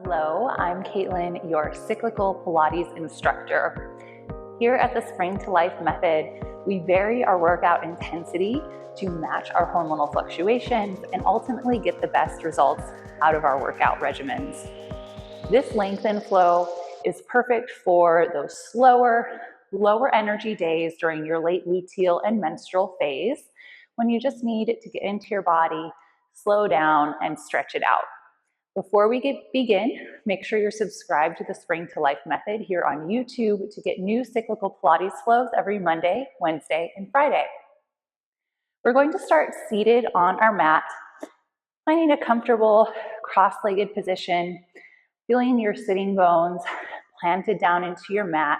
Hello, I'm Caitlin, your cyclical Pilates instructor. Here at the Spring to Life method, we vary our workout intensity to match our hormonal fluctuations and ultimately get the best results out of our workout regimens. This lengthen flow is perfect for those slower, lower energy days during your late luteal and menstrual phase when you just need to get into your body, slow down, and stretch it out. Before we begin, make sure you're subscribed to the Spring to Life method here on YouTube to get new cyclical Pilates flows every Monday, Wednesday, and Friday. We're going to start seated on our mat, finding a comfortable cross-legged position, feeling your sitting bones planted down into your mat,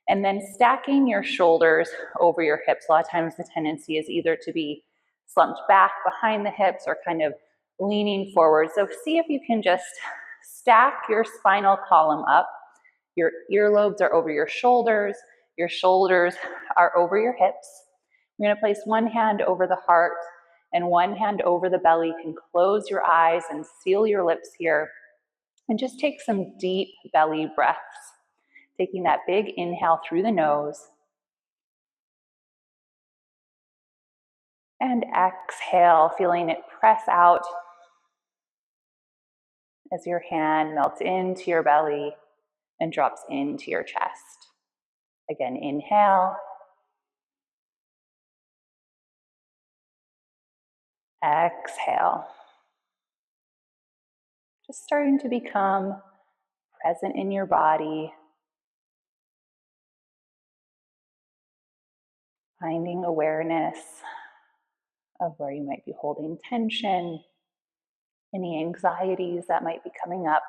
and then stacking your shoulders over your hips. A lot of times the tendency is either to be slumped back behind the hips or kind of leaning forward. So see if you can just stack your spinal column up. Your earlobes are over your shoulders are over your hips. You're gonna place one hand over the heart and one hand over the belly. You can close your eyes and seal your lips here. And just take some deep belly breaths. Taking that big inhale through the nose. And exhale, feeling it press out as your hand melts into your belly and drops into your chest. Again, inhale. Exhale. Just starting to become present in your body. Finding awareness of where you might be holding tension, any anxieties that might be coming up.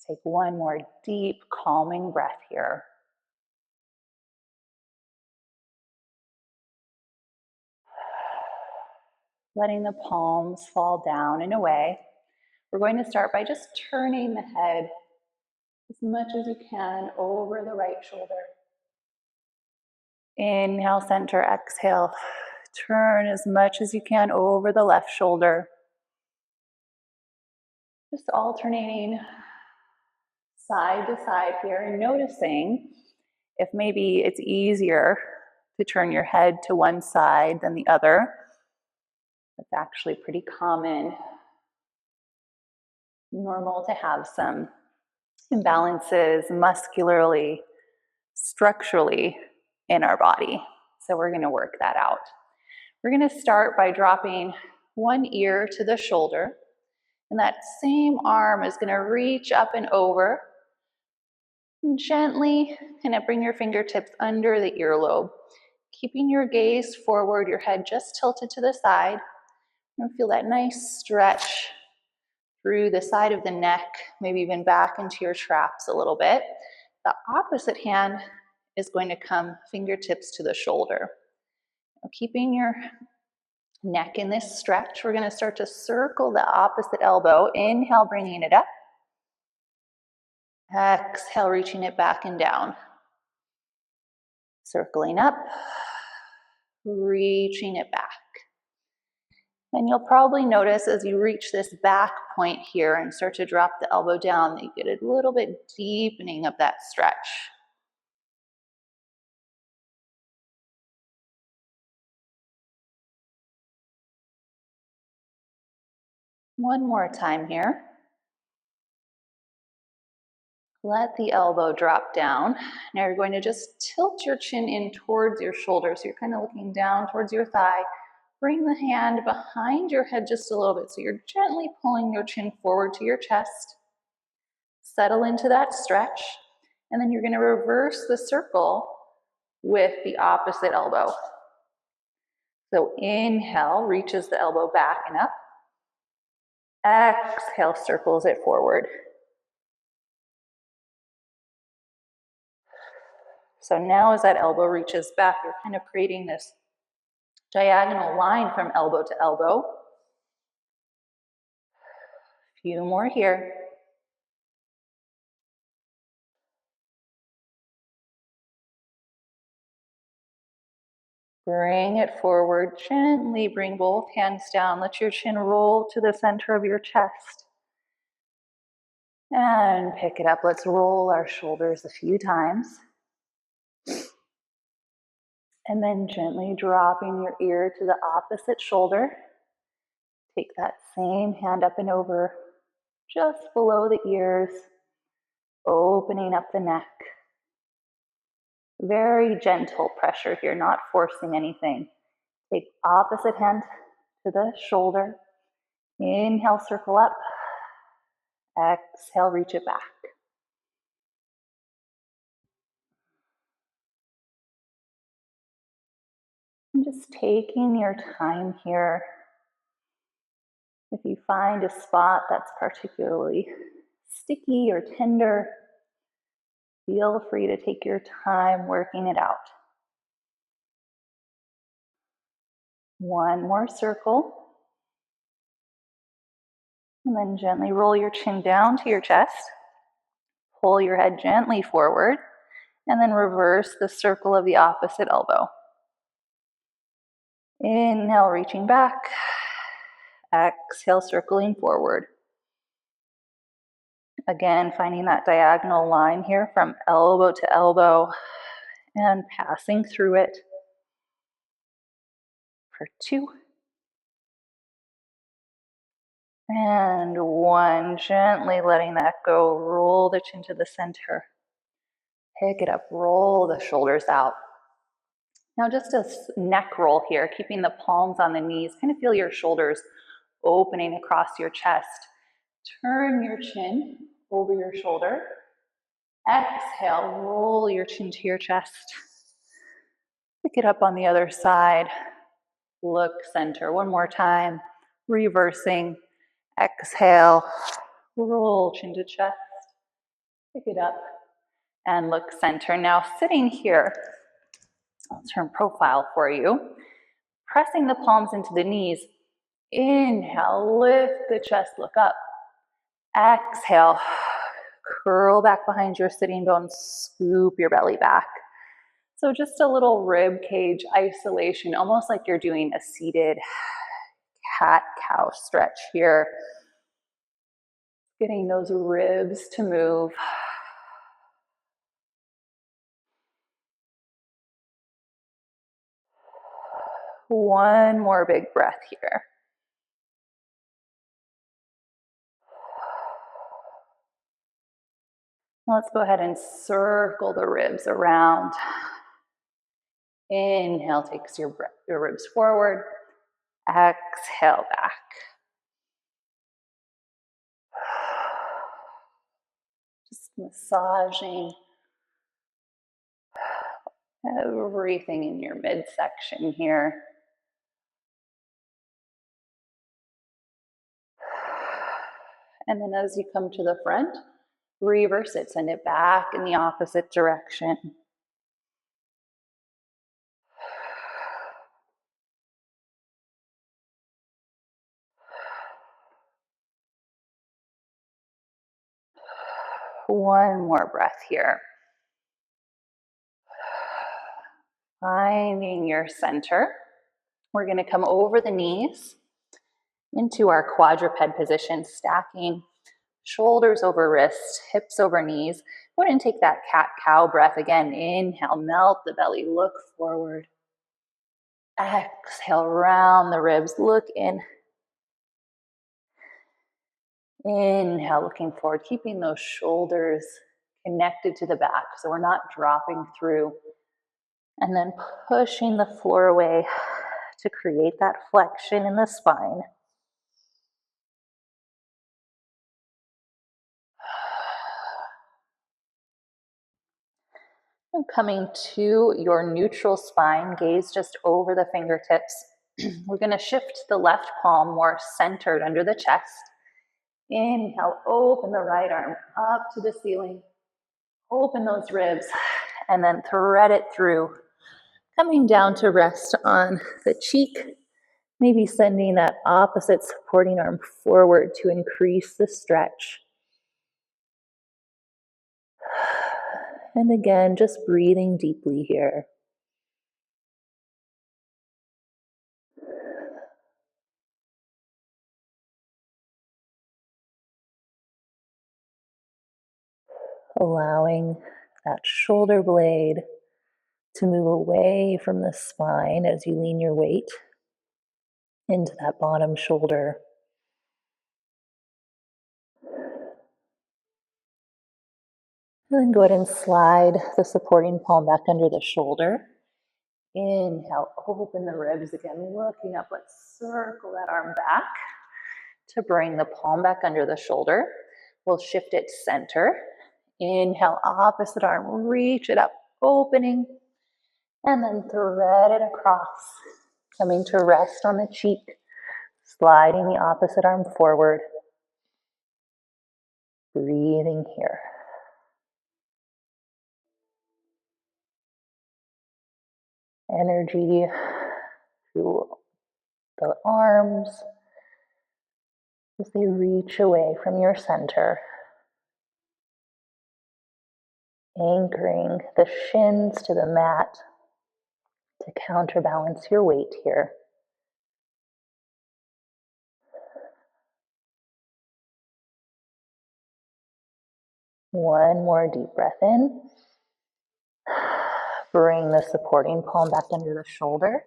Take one more deep, calming breath here. Letting the palms fall down and away. We're going to start by just turning the head as much as you can over the right shoulder. Inhale, center, exhale. Turn as much as you can over the left shoulder. Just alternating side to side here and noticing if maybe it's easier to turn your head to one side than the other. It's actually pretty common, normal to have some imbalances muscularly, structurally in our body. So we're going to work that out. We're going to start by dropping one ear to the shoulder, and that same arm is going to reach up and over. And gently kind of bring your fingertips under the earlobe, keeping your gaze forward, your head just tilted to the side. And feel that nice stretch through the side of the neck, maybe even back into your traps a little bit. The opposite hand is going to come fingertips to the shoulder. Now, keeping your neck in this stretch, we're going to start to circle the opposite elbow. Inhale, bringing it up. Exhale, reaching it back and down. Circling up, reaching it back. And you'll probably notice as you reach this back point here and start to drop the elbow down that you get a little bit deepening of that stretch. One more time here. Let the elbow drop down. Now you're going to just tilt your chin in towards your shoulder. So you're kind of looking down towards your thigh. Bring the hand behind your head just a little bit. So you're gently pulling your chin forward to your chest. Settle into that stretch. And then you're going to reverse the circle with the opposite elbow. So inhale, reaches the elbow back and up. Exhale, circles it forward. So now as that elbow reaches back, you're kind of creating this diagonal line from elbow to elbow. A few more here. Bring it forward, gently bring both hands down. Let your chin roll to the center of your chest. And pick it up. Let's roll our shoulders a few times. And then gently dropping your ear to the opposite shoulder. Take that same hand up and over, just below the ears, opening up the neck. Very gentle pressure here, not forcing anything. Take opposite hand to the shoulder. Inhale, circle up. Exhale, reach it back. And just taking your time here. If you find a spot that's particularly sticky or tender, feel free to take your time working it out. One more circle. And then gently roll your chin down to your chest. Pull your head gently forward. And then reverse the circle of the opposite elbow. Inhale, reaching back. Exhale, circling forward. Again, finding that diagonal line here from elbow to elbow and passing through it for 2. And 1, gently letting that go. Roll the chin to the center. Pick it up, roll the shoulders out. Now just a neck roll here, keeping the palms on the knees. Kind of feel your shoulders opening across your chest. Turn your chin over your shoulder. Exhale, roll your chin to your chest. Pick it up on the other side. Look center. One more time. Reversing. Exhale, roll chin to chest. Pick it up and look center. Now sitting here, I'll turn profile for you. Pressing the palms into the knees. Inhale, lift the chest, look up. Exhale, curl back behind your sitting bones, scoop your belly back. So just a little rib cage isolation, almost like you're doing a seated cat-cow stretch here. Getting those ribs to move. One more big breath here. Let's go ahead and circle the ribs around. Inhale takes your ribs forward. Exhale back. Just massaging everything in your midsection here. And then as you come to the front, reverse it, send it back in the opposite direction. One more breath here. Finding your center. We're going to come over the knees into our quadruped position, stacking shoulders over wrists, hips over knees. Go ahead and take that cat-cow breath again. Inhale, melt the belly, look forward. Exhale, round the ribs, look in. Inhale, looking forward, keeping those shoulders connected to the back so we're not dropping through. And then pushing the floor away to create that flexion in the spine. And coming to your neutral spine, gaze just over the fingertips. We're going to shift the left palm more centered under the chest. Inhale, open the right arm up to the ceiling. Open those ribs and then thread it through. Coming down to rest on the cheek. Maybe sending that opposite supporting arm forward to increase the stretch. And again, just breathing deeply here. allowing that shoulder blade to move away from the spine as you lean your weight into that bottom shoulder. And then go ahead and slide the supporting palm back under the shoulder. Inhale, open the ribs again, looking up. Let's circle that arm back to bring the palm back under the shoulder. We'll shift it center. Inhale, opposite arm, reach it up, opening, and then thread it across, coming to rest on the cheek, sliding the opposite arm forward, breathing here. Energy through the arms as they reach away from your center. Anchoring the shins to the mat to counterbalance your weight here. One more deep breath in. Bring the supporting palm back under the shoulder.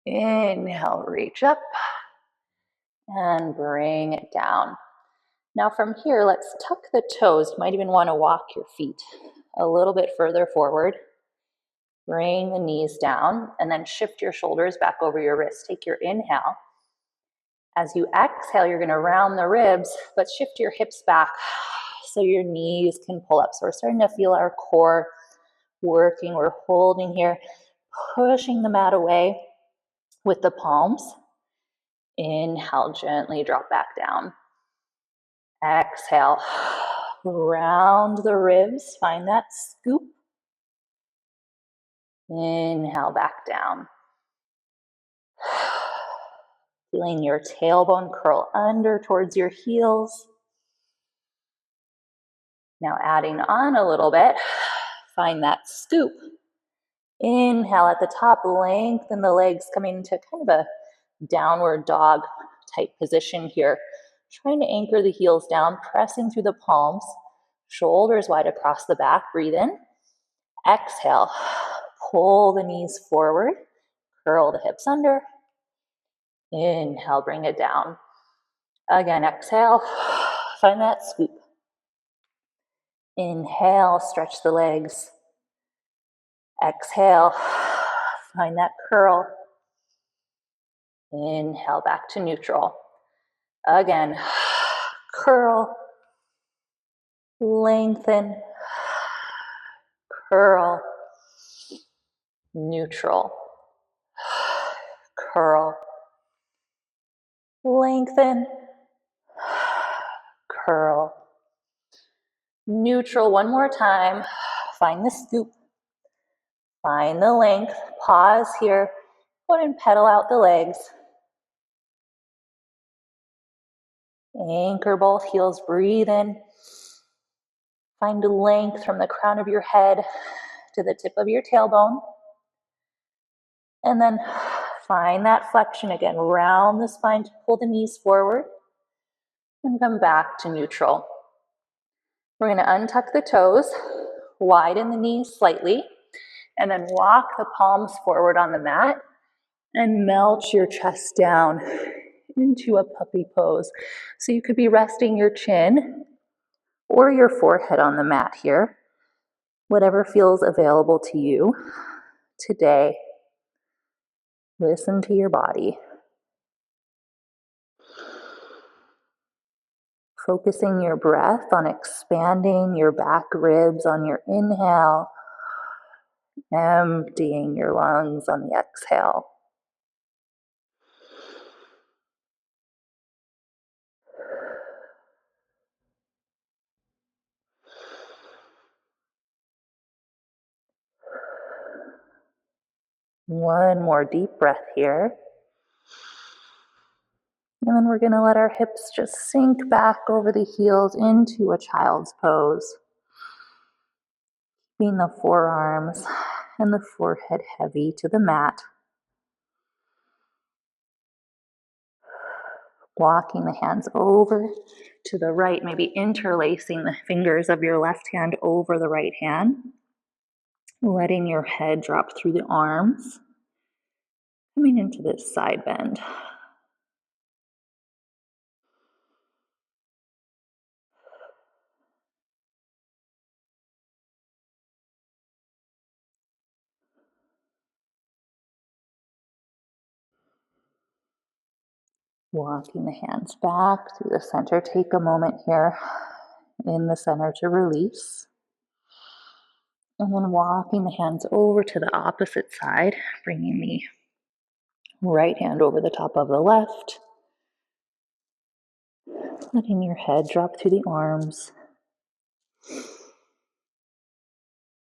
Inhale, reach up and bring it down. Now from here, let's tuck the toes. You might even want to walk your feet a little bit further forward. Bring the knees down and then shift your shoulders back over your wrists. Take your inhale. As you exhale, you're going to round the ribs, but shift your hips back so your knees can pull up. So we're starting to feel our core working. We're holding here, pushing the mat away with the palms. Inhale, gently drop back down. Exhale, round the ribs, find that scoop. Inhale, back down. Feeling your tailbone curl under towards your heels. Now adding on a little bit, find that scoop. Inhale at the top, lengthen the legs, coming into kind of a downward dog type position here. Trying to anchor the heels down, pressing through the palms, shoulders wide across the back. Breathe in. Exhale, pull the knees forward, curl the hips under. Inhale, bring it down. Again, exhale, find that scoop. Inhale, stretch the legs. Exhale, find that curl. Inhale, back to neutral. Again, curl, lengthen, curl, neutral, curl, lengthen, curl, neutral. One more time. Find the scoop, find the length, pause here, go ahead and pedal out the legs. Anchor both heels, breathe in. Find length from the crown of your head to the tip of your tailbone. And then find that flexion again. Round the spine to pull the knees forward. And come back to neutral. We're going to untuck the toes, widen the knees slightly, and then walk the palms forward on the mat and melt your chest down into a puppy pose. So you could be resting your chin or your forehead on the mat here, whatever feels available to you today. Listen to your body. Focusing your breath on expanding your back ribs on your inhale, emptying your lungs on the exhale. One more deep breath here. And then we're going to let our hips just sink back over the heels into a child's pose. Keeping the forearms and the forehead heavy to the mat. Walking the hands over to the right, maybe interlacing the fingers of your left hand over the right hand, letting your head drop through the arms, coming into this side bend. Walking the hands back through the center. Take a moment here in the center to release. And then walking the hands over to the opposite side, bringing the right hand over the top of the left, letting your head drop through the arms.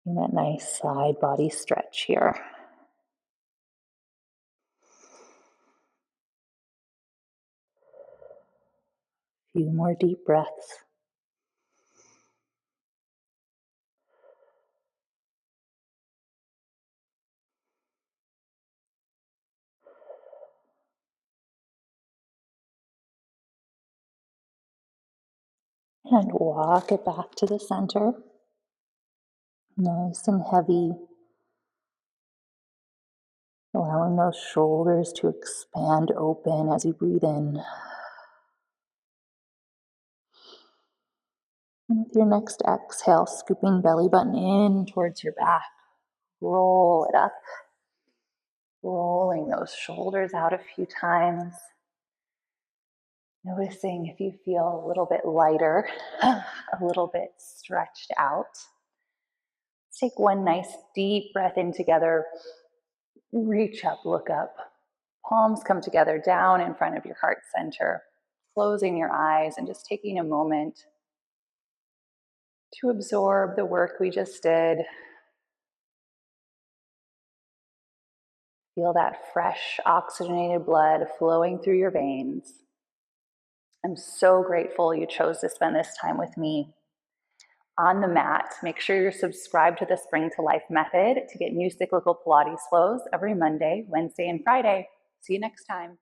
And that nice side body stretch here. A few more deep breaths. And walk it back to the center. Nice and heavy. Allowing those shoulders to expand open as you breathe in. And with your next exhale, scooping belly button in towards your back. Roll it up. Rolling those shoulders out a few times. Noticing if you feel a little bit lighter, a little bit stretched out. Let's take one nice deep breath in together. Reach up, look up. Palms come together down in front of your heart center. Closing your eyes and just taking a moment to absorb the work we just did. Feel that fresh, oxygenated blood flowing through your veins. I'm so grateful you chose to spend this time with me on the mat. Make sure you're subscribed to the Spring to Life method to get new cyclical Pilates flows every Monday, Wednesday, and Friday. See you next time.